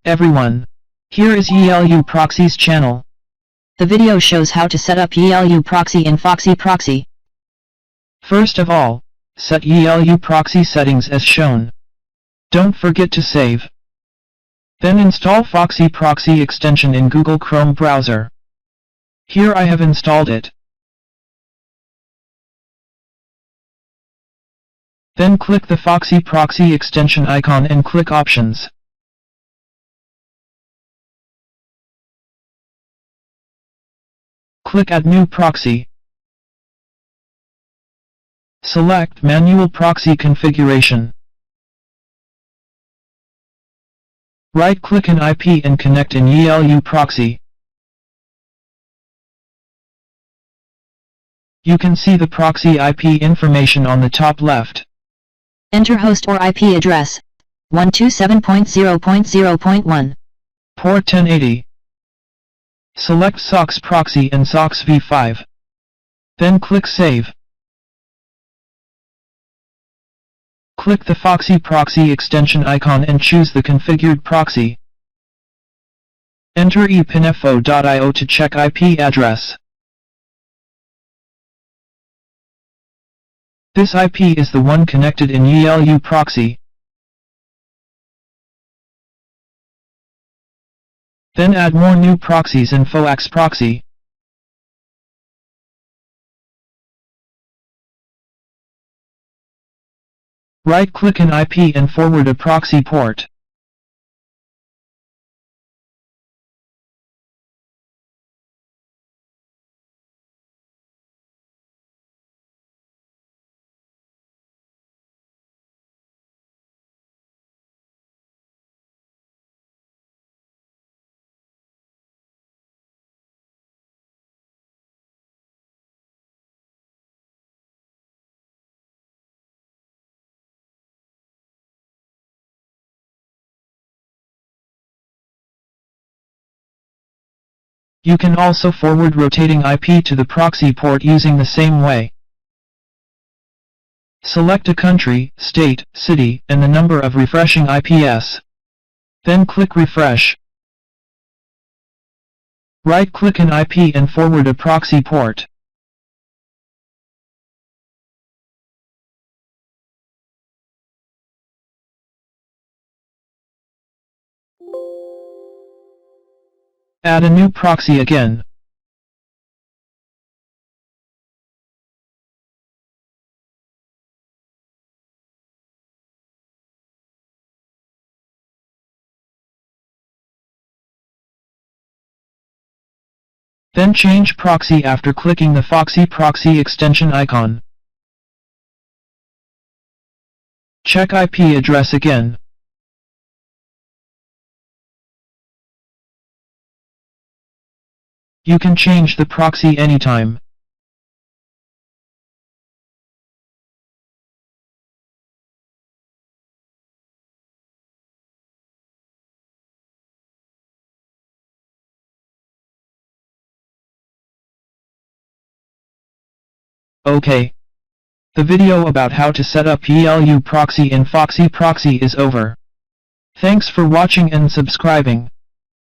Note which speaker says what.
Speaker 1: everyone. Here is YiLuProxy's channel.
Speaker 2: The video shows how to set up YiLuProxy in FoxyProxy.
Speaker 1: First of all, set YiLuProxy settings as shown. Don't forget to save. Then install FoxyProxy extension in Google Chrome browser. Here I have installed it. Then click the FoxyProxy extension icon and click Options. Click Add New Proxy. Select Manual Proxy Configuration. Right-click an IP and connect in YiLuProxy. You can see the proxy IP information on the top left.
Speaker 2: Enter host or IP address 127.0.0.1.
Speaker 1: Port 1080. Select FoxyProxy and FoxyV5. Then click Save. Click the FoxyProxy extension icon and choose the configured proxy. Enter epinfo.io to check IP address. This IP is the one connected in YiLuProxy. Then add more new proxies in FoxyProxy. Right-click an IP and forward a proxy port. You can also forward rotating IP to the proxy port using the same way. Select a country, state, city, and the number of refreshing IPs. Then click Refresh. Right-click an IP and forward a proxy port. Add a new proxy again. Then change proxy after clicking the FoxyProxy extension icon. Check IP address again. You can change the proxy anytime. Okay. The video about how to set up YiLuProxy in FoxyProxy is over. Thanks for watching and subscribing.